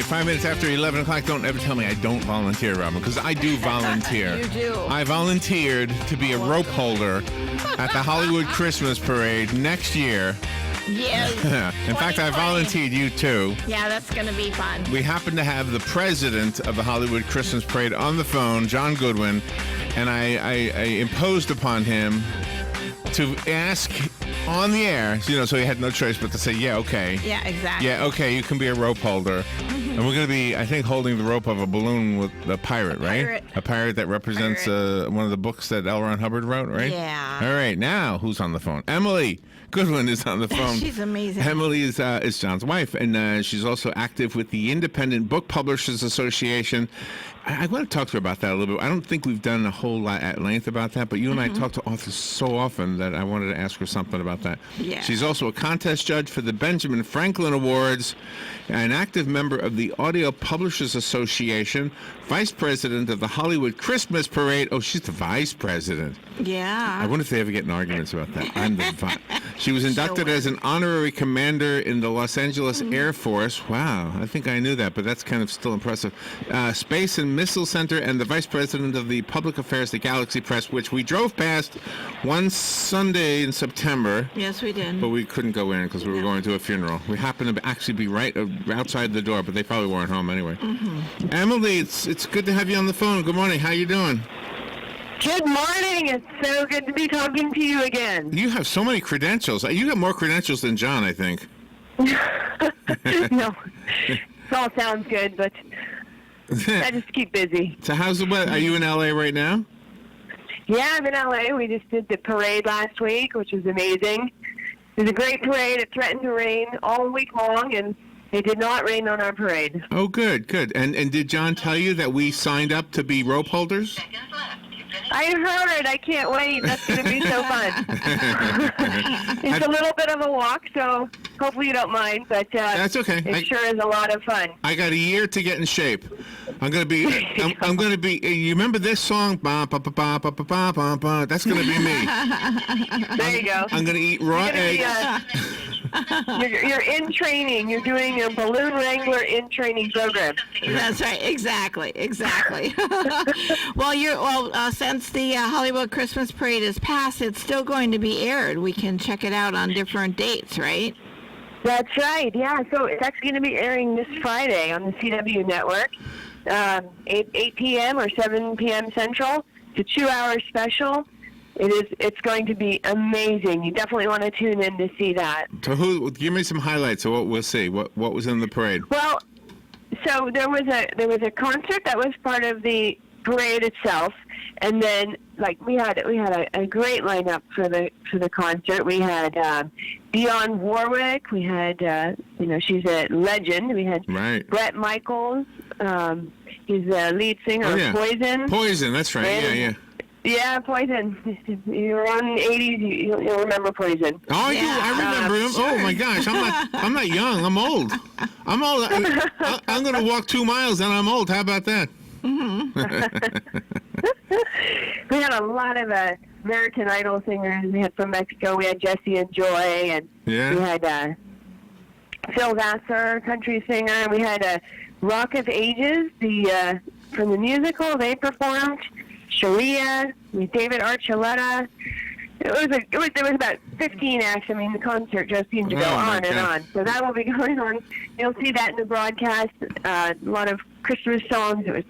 5 minutes after 11 o'clock. Don't ever tell me I don't volunteer, Robin, because I do volunteer. You do. I volunteered to be a rope holder at the Hollywood Christmas Parade next year. Yes. In fact, I volunteered you too. Yeah, that's going to be fun. We happen to have the president of the Hollywood Christmas Parade on the phone, John Goodwin, and I imposed upon him to ask on the air, so he had no choice but to say, yeah, okay. Yeah, exactly. Yeah, okay, you can be a rope holder. And we're going to be, I think, holding the rope of a balloon with a pirate, right? A pirate that represents one of the books that L. Ron Hubbard wrote, right? Yeah. All right, now who's on the phone? Emily Goodwin is on the phone. She's amazing. Emily is John's wife, and she's also active with the Independent Book Publishers Association. I want to talk to her about that a little bit. I don't think we've done a whole lot at length about that, but you and I talk to authors so often that I wanted to ask her something about that. Yeah. She's also a contest judge for the Benjamin Franklin Awards, an active member of the Audio Publishers Association, vice president of the Hollywood Christmas Parade. Oh, she's the vice president. Yeah. I wonder if they ever get in arguments about that. I'm the She was inducted as an honorary commander in the Los Angeles Air Force. Wow, I think I knew that, but that's kind of still impressive. Space and Missile Center, and the vice president of the Public Affairs at Galaxy Press, which we drove past one Sunday in September. Yes, we did. But we couldn't go in because we were going to a funeral. We happened to actually be right outside the door, but they probably weren't home anyway. Emily, it's good to have you on the phone. Good morning. How you doing? Good morning. It's so good to be talking to you again. You have so many credentials. You have more credentials than John, I think. No, it all sounds good, but I just keep busy. So how's the weather? Are you in L.A. right now? Yeah, I'm in L.A. We just did the parade last week, which was amazing. It was a great parade. It threatened to rain all week long, and it did not rain on our parade. Oh, good. And did John tell you that we signed up to be rope holders? I heard. I can't wait. That's going to be so fun. It's a little bit of a walk, so hopefully you don't mind. But that's okay. It sure is a lot of fun. I got a year to get in shape. I'm gonna be. I'm gonna be. You remember this song? Ba ba ba ba ba ba ba ba. That's gonna be me. There you go. I'm gonna eat raw eggs. You're in training. You're doing a balloon wrangler in training program. That's right. Exactly. Well, since the Hollywood Christmas Parade is past, it's still going to be aired. We can check it out on different dates, right? That's right. Yeah. So it's actually going to be airing this Friday on the CW network, 8 p.m. or 7 p.m. Central. It's a 2-hour special. It's going to be amazing. You definitely want to tune in to see that. So give me some highlights of what we'll see. What was in the parade? Well, so there was a concert that was part of the parade itself, and then we had a great lineup for the concert. We had Dionne Warwick. We had she's a legend. We had Bret Michaels. He's the lead singer of Poison. Poison, that's right. And, yeah, Poison. You're on the 80s. You'll remember Poison. Oh, I remember him. Sure. Oh my gosh, I'm not young. I'm old. I'm old. I'm going to walk 2 miles and I'm old. How about that? We had a lot of American Idol singers. We had from Mexico. We had Jesse and Joy, and we had Phil Vassar, country singer. We had Rock of Ages, from the musical. They performed. Sharia, with David Archuleta. There was about 15 acts. I mean, the concert just seemed to go on and on. So that will be going on. You'll see that in the broadcast. A lot of Christmas songs. It was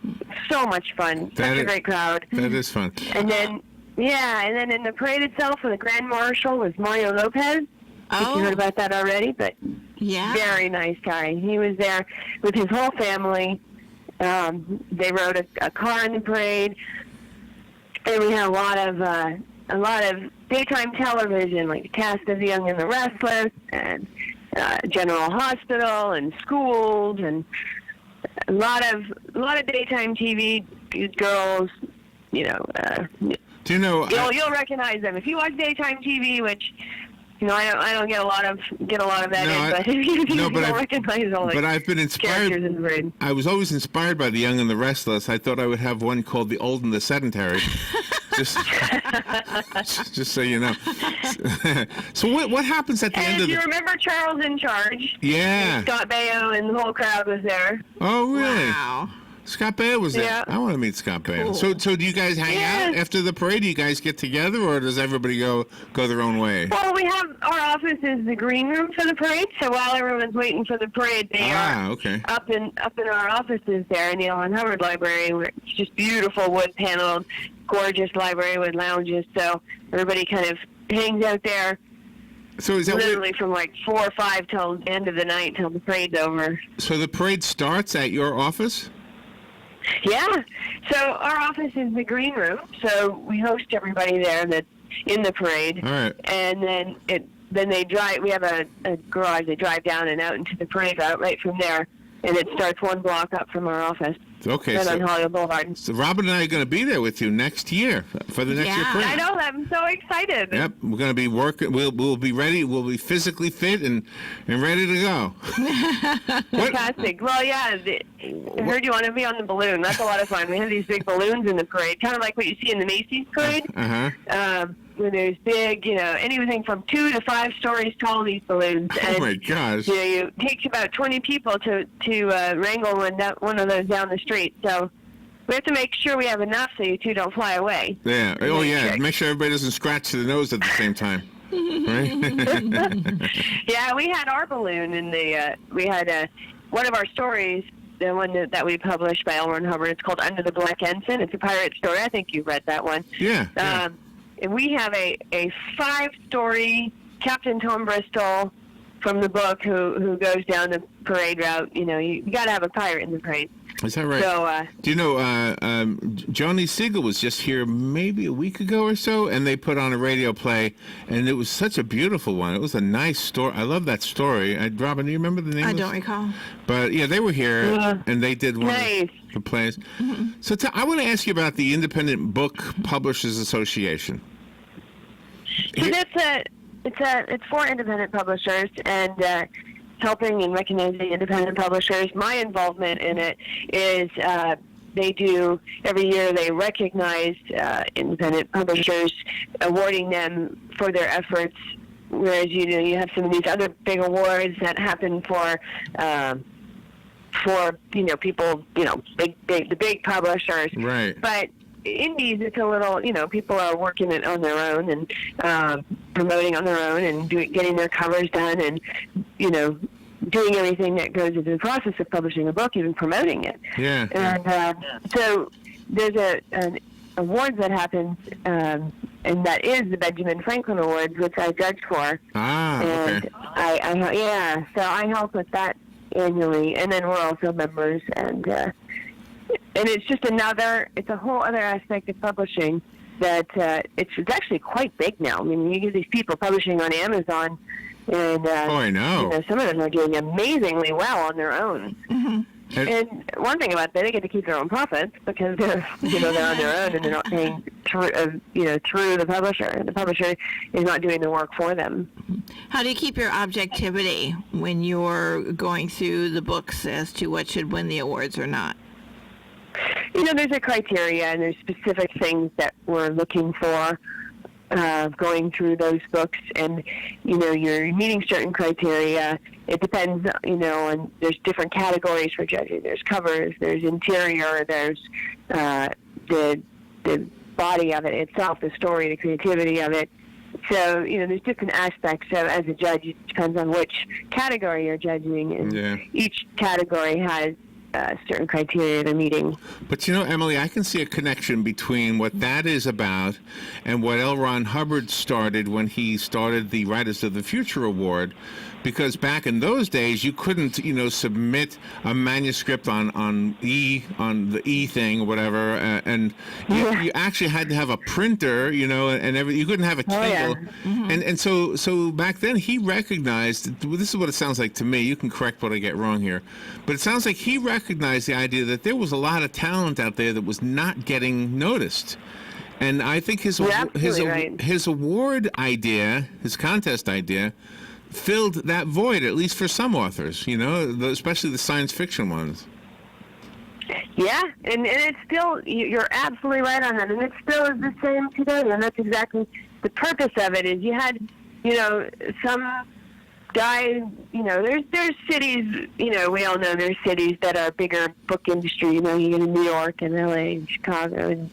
so much fun. Such a great crowd. That is fun. And then in the parade itself, the Grand Marshal was Mario Lopez. I think you heard about that already, but very nice guy. He was there with his whole family. They rode a car in the parade. And we had a lot of daytime television, like the cast of The Young and the Restless, and General Hospital, and schools, and a lot of daytime TV. These girls, Do you know? You'll recognize them if you watch daytime TV, which. I don't get a lot of that but recognize all the But I've been inspired. In the parade. I was always inspired by The Young and the Restless. I thought I would have one called The Old and the Sedentary. just so you know. So what happens at the end And of you the? remember Charles in Charge? Yeah. Scott Baio and the whole crowd was there. Oh, really? Wow. Scott Baio was there. Yeah. I want to meet Scott Baio. Cool. So do you guys hang out after the parade? Do you guys get together, or does everybody go their own way? Well, we have our office is the green room for the parade. So while everyone's waiting for the parade, they are okay. up in our offices there in the L. Ron Hubbard Library. It's just beautiful wood paneled, gorgeous library with lounges. So everybody kind of hangs out there. So is that literally from like 4 or 5 till the end of the night till the parade's over? So the parade starts at your office? Yeah. So our office is the green room. So we host everybody there that's in the parade. All right. And then they drive. We have a garage. They drive down and out into the parade route right from there, and it starts 1 block up from our office. Okay. Right on Hollywood Boulevard. So Robin and I are going to be there with you next year for the next year parade. I know. I'm so excited. Yep, we're going to be working. We'll be ready. We'll be physically fit and ready to go. Fantastic. Well, yeah. I heard you want to be on the balloon. That's a lot of fun. We have these big balloons in the parade, kind of like what you see in the Macy's parade. When there's big, anything from 2 to 5 stories tall, these balloons. And, oh my gosh! It takes about 20 people to wrangle one of those down the street. So we have to make sure we have enough so you two don't fly away. Yeah. Oh yeah. Make sure everybody doesn't scratch the nose at the same time. Right? Yeah, we had our balloon in the. We had one of our stories. The one that we published by L. Ron Hubbard. It's called Under the Black Ensign. It's a pirate story. I think you've read that one. Yeah. And we have a 5-story Captain Tom Bristol from the book who goes down the parade route. You got to have a pirate in the parade. Is that right? So, do you know, Johnny Siegel was just here maybe a week ago or so, and they put on a radio play, and it was such a beautiful one. It was a nice story. I love that story. Robin, do you remember the name? I don't recall. But yeah, they were here, and they did one of the plays. Mm-hmm. So I want to ask you about the Independent Book Publishers Association. So it's for independent publishers and helping and recognizing independent publishers. My involvement in it is they do every year. They recognize independent publishers, awarding them for their efforts. Whereas you have some of these other big awards that happen for people, the big publishers. Right. But indies, it's a little, people are working it on their own and promoting on their own and getting their covers done and, doing everything that goes into the process of publishing a book, even promoting it. Yeah. And so there's an award that happens, and that is the Benjamin Franklin Award, which I judge for. Okay. And so I help with that annually, and then we're also members, and it's just it's a whole other aspect of publishing that it's actually quite big now. I mean, you get these people publishing on Amazon, and I know. Some of them are doing amazingly well on their own. Mm-hmm. And one thing about that, they get to keep their own profits because they're on their own and they're not paying through the publisher. The publisher is not doing the work for them. How do you keep your objectivity when you're going through the books as to what should win the awards or not? There's a criteria and there's specific things that we're looking for going through those books, and you're meeting certain criteria. It depends, and there's different categories for judging. There's covers, there's interior, there's the body of it itself, the story, the creativity of it. So, there's different aspects. So as a judge, it depends on which category you're judging, and each category has certain criteria they're meeting. But Emily, I can see a connection between what that is about and what L. Ron Hubbard started when he started the Writers of the Future Award, because back in those days you couldn't submit a manuscript on the E thing or whatever, and you actually had to have a printer, and you couldn't have a Kindle. And so back then he recognized, this is what it sounds like to me, you can correct what I get wrong here, but it sounds like he recognized the idea that there was a lot of talent out there that was not getting noticed. And I think his award idea, his contest idea, filled that void, at least for some authors, especially the science fiction ones. Yeah, and it's still, you're absolutely right on that, and it still is the same today, and that's exactly the purpose of it. Is you had, some guy, there's cities, we all know there's cities that are bigger book industry. You get in New York and LA and Chicago and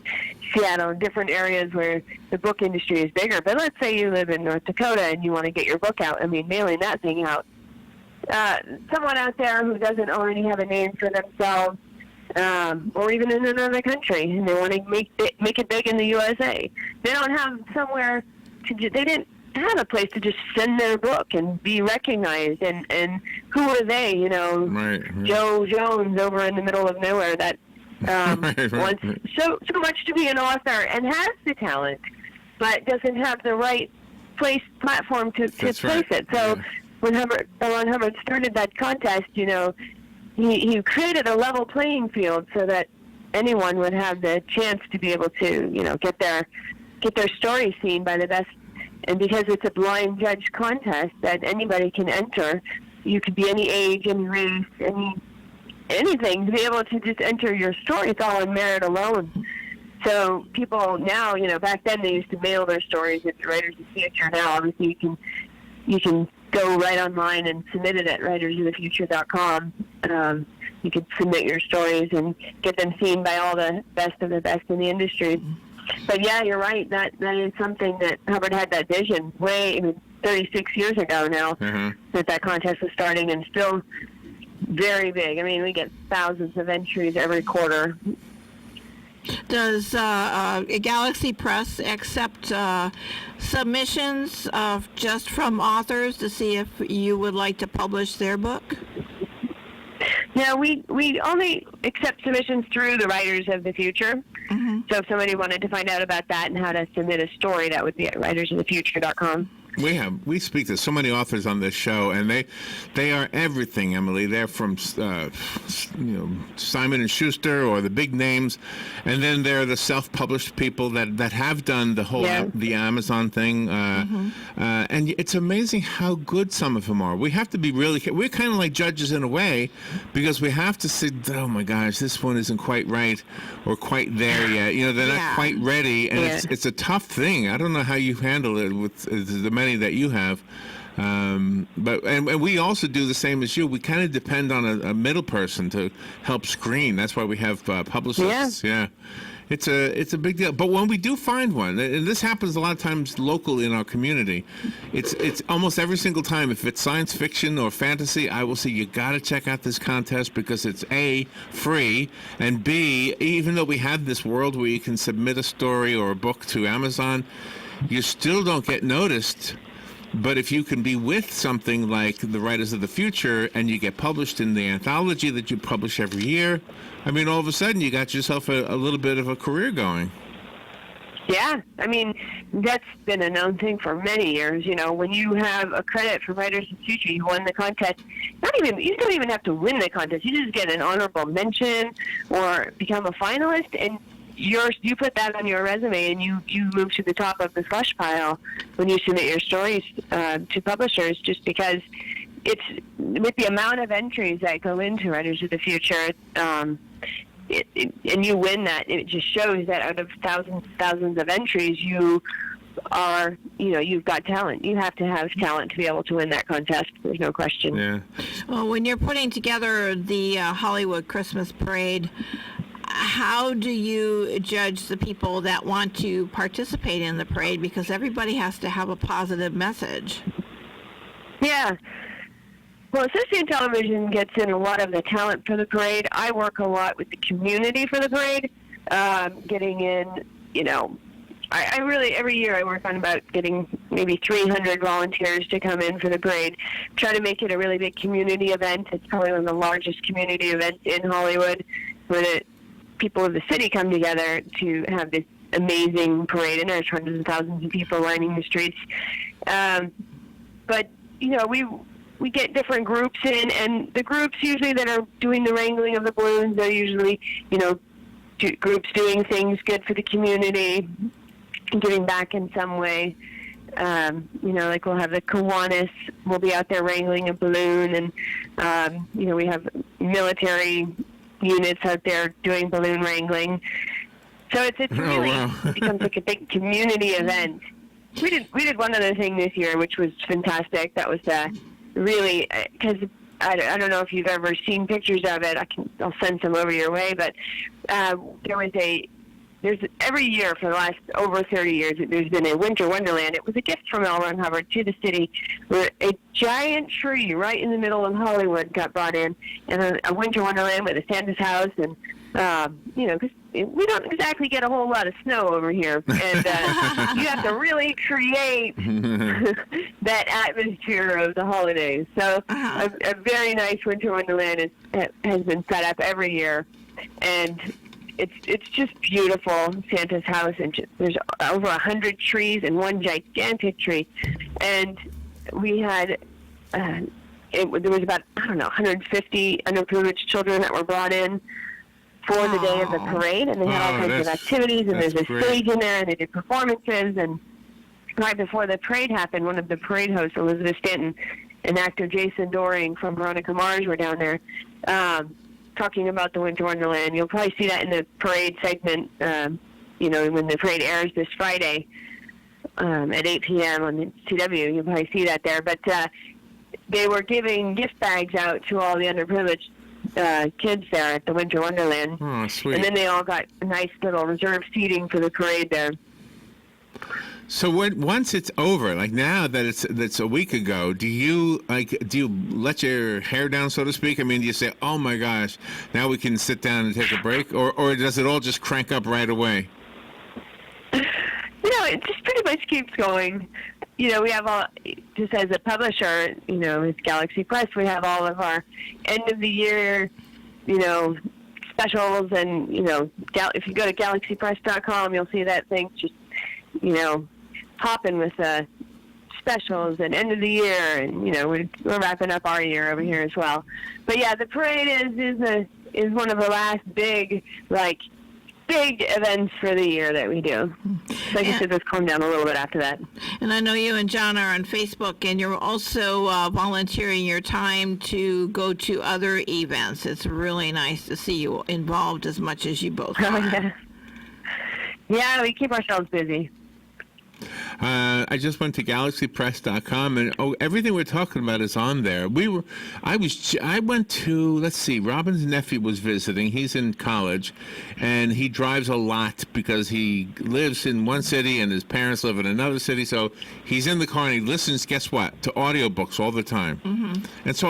Seattle and different areas where the book industry is bigger. But let's say you live in North Dakota and you want to get your book out. I mean, mailing that thing out. Someone out there who doesn't already have a name for themselves, or even in another country, and they want to make it big in the USA. They don't have somewhere they didn't have a place to just send their book and be recognized. And who are they? Right. Joe Jones over in the middle of nowhere that wants so much to be an author and has the talent, but doesn't have the right platform to place it. So when Ron Hubbard started that contest, he created a level playing field so that anyone would have the chance to be able to, get their story seen by the best. And because it's a blind judge contest that anybody can enter, you could be any age, any race, anything, to be able to just enter your story. It's all on merit alone. So people now, back then they used to mail their stories to Writers of the Future. Now, obviously, you can go right online and submit it at writersofthefuture.com. You can submit your stories and get them seen by all the best of the best in the industry. But yeah, you're right. That is something that Hubbard had that vision 36 years ago now, that contest was starting, and still very big. I mean, we get thousands of entries every quarter. Does Galaxy Press accept submissions just from authors to see if you would like to publish their book? Yeah, we only accept submissions through the Writers of the Future. Mm-hmm. So if somebody wanted to find out about that and how to submit a story, that would be at writersofthefuture.com. We speak to so many authors on this show, and they are everything, Emily. They're from Simon and Schuster or the big names, and then there are the self-published people that have done the whole the Amazon thing, and it's amazing how good some of them are. We have to be we're kind of like judges in a way, because we have to say, oh my gosh, this one isn't quite right or quite there yet. They're not quite ready, and it's a tough thing. I don't know how you handle it with the many that you have, but we also do the same as you. We kind of depend on a middle person to help screen. That's why we have publicists. Yeah. It's a big deal. But when we do find one, and this happens a lot of times locally in our community, it's almost every single time. If it's science fiction or fantasy, I will say, you got to check out this contest, because it's A, free, and B, even though we have this world where you can submit a story or a book to Amazon, you still don't get noticed. But if you can be with something like the Writers of the Future and you get published in the anthology that you publish every year, I mean, all of a sudden you got yourself a little bit of a career going. Yeah, I mean, that's been a known thing for many years. When you have a credit for Writers of the Future, you won the contest. You don't even have to win the contest. You just get an honorable mention or become a finalist, and you put that on your resume, and you move to the top of the slush pile when you submit your stories to publishers, just because it's with the amount of entries that go into Writers of the Future, and you win that. It just shows that out of thousands of entries, you are, you've got talent. You have to have talent to be able to win that contest. There's no question. Yeah. Well, when you're putting together the Hollywood Christmas Parade, how do you judge the people that want to participate in the parade? Because everybody has to have a positive message. Yeah. Well, Associated Television gets in a lot of the talent for the parade. I work a lot with the community for the parade, getting in, I really, every year I work on about getting maybe 300 volunteers to come in for the parade. Try to make it a really big community event. It's probably one of the largest community events in Hollywood, where people of the city come together to have this amazing parade, and there's hundreds of thousands of people lining the streets. But we get different groups in, and the groups usually that are doing the wrangling of the balloons, they're usually groups doing things good for the community, giving back in some way. Like we'll have the Kiwanis, we'll be out there wrangling a balloon, and we have military units out there doing balloon wrangling. So it's really becomes like a big community event. We did one other thing this year, which was fantastic. That was really, because I don't know if you've ever seen pictures of it. I'll send some over your way. But there's every year for the last over 30 years, there's been a winter wonderland. It was a gift from L. Ron Hubbard to the city, where a giant tree right in the middle of Hollywood got brought in, and a winter wonderland with a Santa's house, and because we don't exactly get a whole lot of snow over here, and you have to really create that atmosphere of the holidays. So a very nice winter wonderland has been set up every year, and it's just beautiful. Santa's house, and there's over 100 trees and one gigantic tree, and we had there was about 150 underprivileged children that were brought in for the day of the parade, and they had all kinds of activities, and there's a stage in there, and they did performances, and right before the parade happened, one of the parade hosts, Elizabeth Stanton, and actor Jason Doring from Veronica Mars were down there talking about the Winter Wonderland. You'll probably see that in the parade segment, when the parade airs this Friday at 8 p.m. on the CW. You'll probably see that there. But they were giving gift bags out to all the underprivileged kids there at the Winter Wonderland. Oh, sweet. And then they all got nice little reserved seating for the parade there. So once it's over, like now that that's a week ago, do you let your hair down, so to speak? I mean, do you say, "Oh my gosh, now we can sit down and take a break," or does it all just crank up right away? It just pretty much keeps going. We have just as a publisher, with Galaxy Press, we have all of our end of the year, specials, and if you go to galaxypress.com, you'll see that thing just, popping with specials and end of the year, and we're wrapping up our year over here as well. But yeah, the parade is one of the last big events for the year that we do. So I guess it does calm down a little bit after that. And I know you and John are on Facebook, and you're also volunteering your time to go to other events. It's really nice to see you involved as much as you both are. Yeah, we keep ourselves busy. I just went to galaxypress.com, and everything we're talking about is on there. I went to, let's see, Robin's nephew was visiting. He's in college, and he drives a lot because he lives in one city and his parents live in another city. So he's in the car and he listens, guess what, to audiobooks all the time. Mm-hmm. And so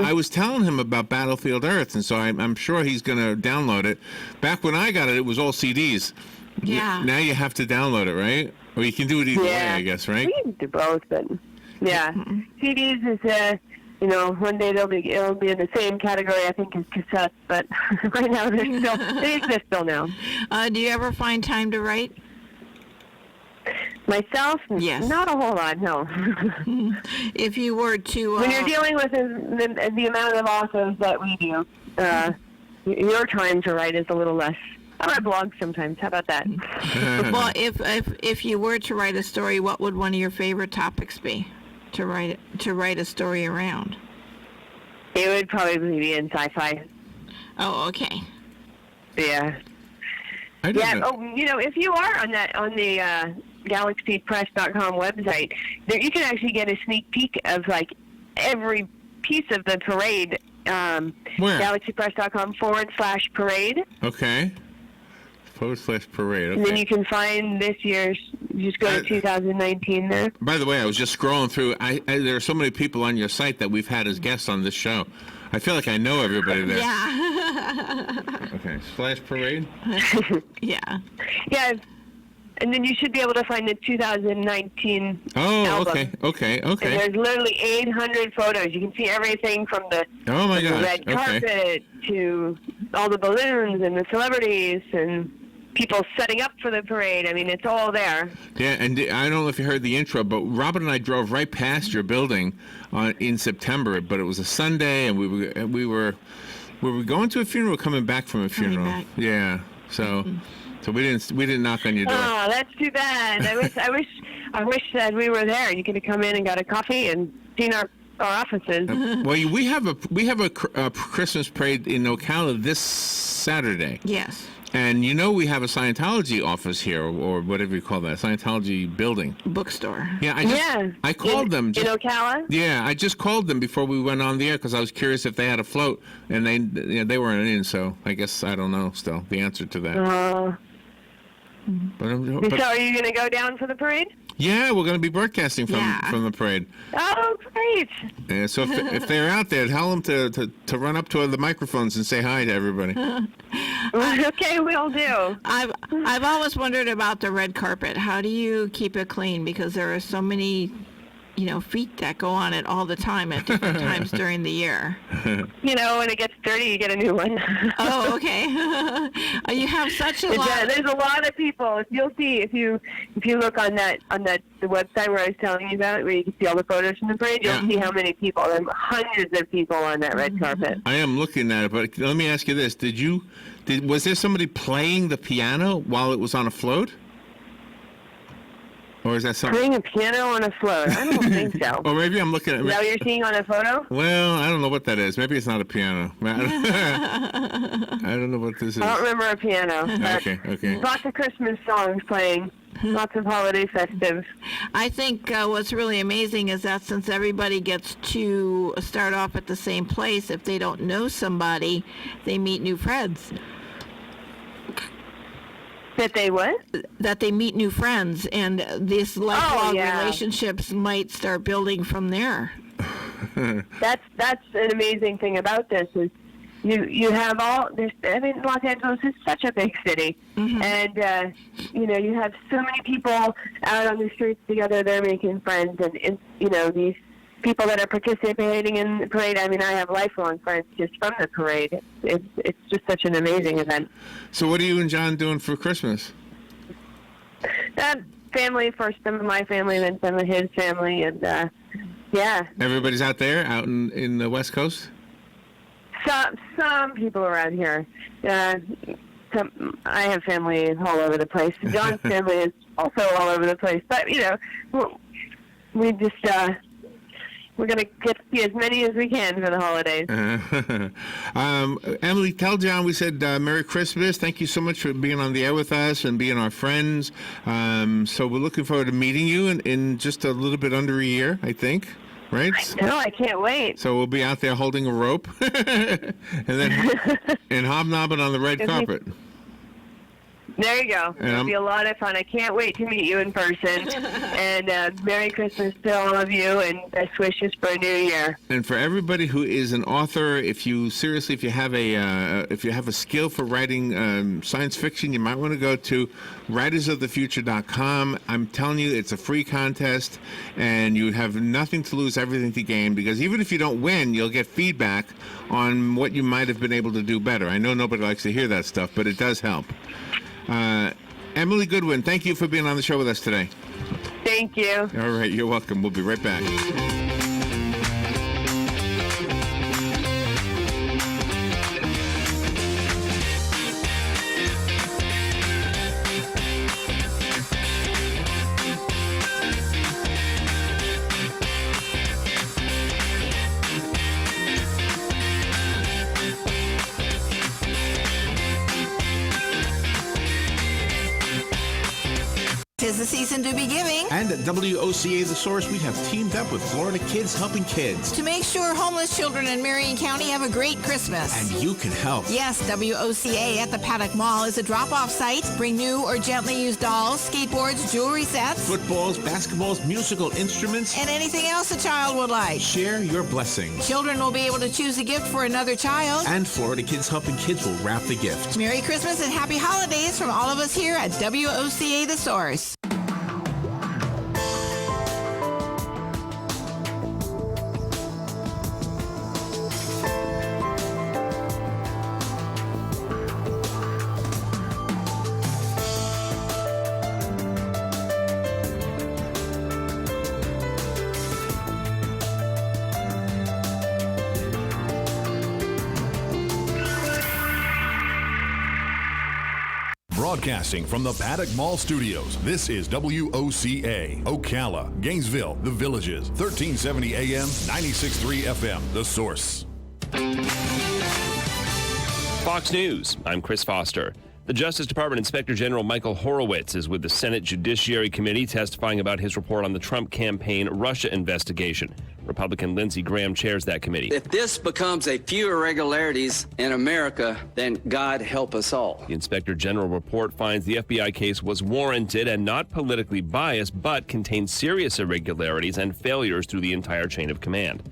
I was telling him about Battlefield Earth, and so I'm sure he's going to download it. Back when I got it, it was all CDs. Yeah. Now you have to download it, right? Or you can do it either way, I guess, right? We can do both, but yeah, CDs is one day it'll be in the same category, I think, as cassettes, but right now they exist still now. Do you ever find time to write? Myself? Yes. Not a whole lot, no. If you were to when you're dealing with the amount of authors that we do, your time to write is a little less. I write blogs sometimes. How about that? Well, if you were to write a story, what would one of your favorite topics be to write a story around? It would probably be in sci-fi. Oh, okay. Yeah. Yeah. Oh, if you are on the galaxypress.com website, there you can actually get a sneak peek of every piece of the parade. Where? Galaxypress.com/parade. Okay. /parade. Okay. And then you can find this year's. You just go to 2019 there. By the way, I was just scrolling through. There are so many people on your site that we've had as guests on this show. I feel like I know everybody there. Yeah. Okay. /parade. Yeah. Yeah. And then you should be able to find the 2019 album. Okay. And there's literally 800 photos. You can see everything from the red carpet to all the balloons and the celebrities and people setting up for the parade. I mean, it's all there. Yeah, and I don't know if you heard the intro, but Robin and I drove right past your building in September, but it was a Sunday, and we were going to a funeral, coming back from a funeral. Yeah, so. Mm-hmm. So we didn't knock on your door. Oh, that's too bad. I wish that we were there. You could have come in and got a coffee and seen our our offices. Well, we have a Christmas parade in Ocala this Saturday. Yes. And we have a Scientology office here, or whatever you call that, Scientology building. Bookstore. Yeah, I called them. In Ocala? Yeah, I just called them before we went on the air because I was curious if they had a float, and they weren't in, so I guess I don't know still the answer to that. So are you going to go down for the parade? Yeah, we're going to be broadcasting from the parade. Oh, great. Yeah, so if they're out there, tell them to run up to the microphones and say hi to everybody. Okay, we'll do. I've always wondered about the red carpet. How do you keep it clean? Because there are so many, feet that go on it all the time at different times during the year. When it gets dirty, you get a new one. Oh, okay. You have such a lot. There's a lot of people. You'll see if you look on the website where I was telling you about, where you can see all the photos from the parade. You'll see how many people. There are hundreds of people on that red carpet. I am looking at it, but let me ask you this: was there somebody playing the piano while it was on a float? Or is that something? Playing a piano on a float? I don't think so. Or maybe I'm looking at... Is that what you're seeing on a photo? Well, I don't know what that is. Maybe it's not a piano. I don't know what this is. I don't remember a piano. Okay. Lots of Christmas songs playing. Lots of holiday festive. I think what's really amazing is that since everybody gets to start off at the same place, if they don't know somebody, they meet new friends. That they what? That they meet new friends, and these lifelong relationships might start building from there. That's an amazing thing about this is you have Los Angeles is such a big city, and you have so many people out on the streets together. They're making friends, and these people that are participating in the parade. I mean, I have lifelong friends just from the parade. It's just such an amazing event. So what are you and John doing for Christmas? Family, first some of my family, then some of his family, and yeah. Everybody's out there, out in the West Coast? Some people around here. I have family all over the place. John's family is also all over the place. But, we just... we're going to get to see as many as we can for the holidays. Emily, tell John we said Merry Christmas. Thank you so much for being on the air with us and being our friends. So we're looking forward to meeting you in just a little bit under a year, I think. Right? No, I can't wait. So we'll be out there holding a rope and then hobnobbing on the red carpet. There you go. It'll be a lot of fun. I can't wait to meet you in person. And Merry Christmas to all of you, and best wishes for a new year. And for everybody who is an author, if you have a skill for writing science fiction, you might want to go to writersofthefuture.com. I'm telling you, it's a free contest, and you have nothing to lose, everything to gain, because even if you don't win, you'll get feedback on what you might have been able to do better. I know nobody likes to hear that stuff, but it does help. Emily Goodwin, thank you for being on the show with us today. Thank you. All right, you're welcome. We'll be right back. Tis the season to be giving. And at WOCA The Source, we have teamed up with Florida Kids Helping Kids to make sure homeless children in Marion County have a great Christmas. And you can help. Yes, WOCA at the Paddock Mall is a drop-off site. Bring new or gently used dolls, skateboards, jewelry sets, footballs, basketballs, musical instruments, and anything else a child would like. Share your blessing. Children will be able to choose a gift for another child. And Florida Kids Helping Kids will wrap the gift. Merry Christmas and Happy Holidays from all of us here at WOCA The Source. Broadcasting from the Paddock Mall Studios, this is WOCA, Ocala, Gainesville, The Villages, 1370 AM, 96.3 FM, The Source. Fox News, I'm Chris Foster. The Justice Department Inspector General Michael Horowitz is with the Senate Judiciary Committee testifying about his report on the Trump campaign Russia investigation. Republican Lindsey Graham chairs that committee. If this becomes a few irregularities in America, then God help us all. The Inspector General report finds the FBI case was warranted and not politically biased, but contained serious irregularities and failures through the entire chain of command.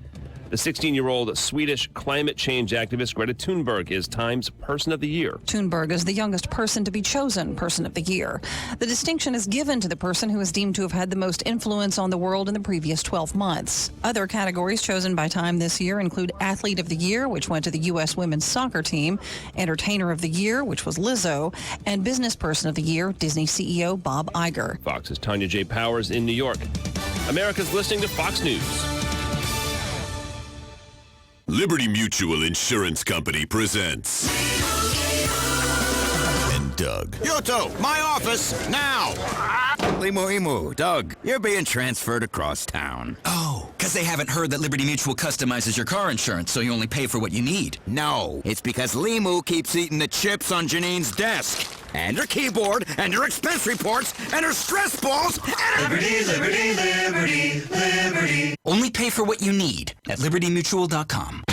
The 16-year-old Swedish climate change activist Greta Thunberg is Time's Person of the Year. Thunberg is the youngest person to be chosen Person of the Year. The distinction is given to the person who is deemed to have had the most influence on the world in the previous 12 months. Other categories chosen by Time this year include Athlete of the Year, which went to the U.S. women's soccer team, Entertainer of the Year, which was Lizzo, and Business Person of the Year, Disney CEO Bob Iger. Fox's Tanya J. Powers in New York. America's listening to Fox News. Liberty Mutual Insurance Company presents and Doug. Yoto, my office, now! Limu, Doug, you're being transferred across town. Oh, because they haven't heard that Liberty Mutual customizes your car insurance, so you only pay for what you need. No, it's because Limu keeps eating the chips on Janine's desk. And her keyboard, and her expense reports, and her stress balls, and Liberty, Liberty, Liberty, Liberty. Only pay for what you need at libertymutual.com.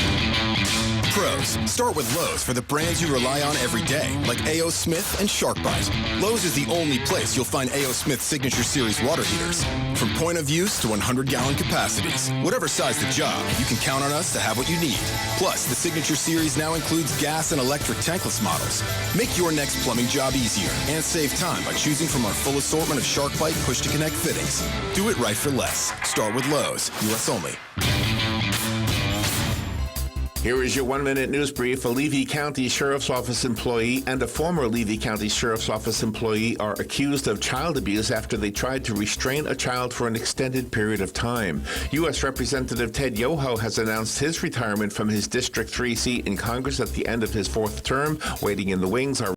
Pros, start with Lowe's for the brands you rely on every day, like A.O. Smith and SharkBite. Lowe's is the only place you'll find A.O. Smith Signature Series water heaters. From point of use to 100-gallon capacities. Whatever size the job, you can count on us to have what you need. Plus, the Signature Series now includes gas and electric tankless models. Make your next plumbing job easier and save time by choosing from our full assortment of SharkBite push-to-connect fittings. Do it right for less. Start with Lowe's, U.S. only. Here is your one-minute news brief. A Levy County Sheriff's Office employee and a former Levy County Sheriff's Office employee are accused of child abuse after they tried to restrain a child for an extended period of time. U.S. Representative Ted Yoho has announced his retirement from his District 3 seat in Congress at the end of his fourth term. Waiting in the wings are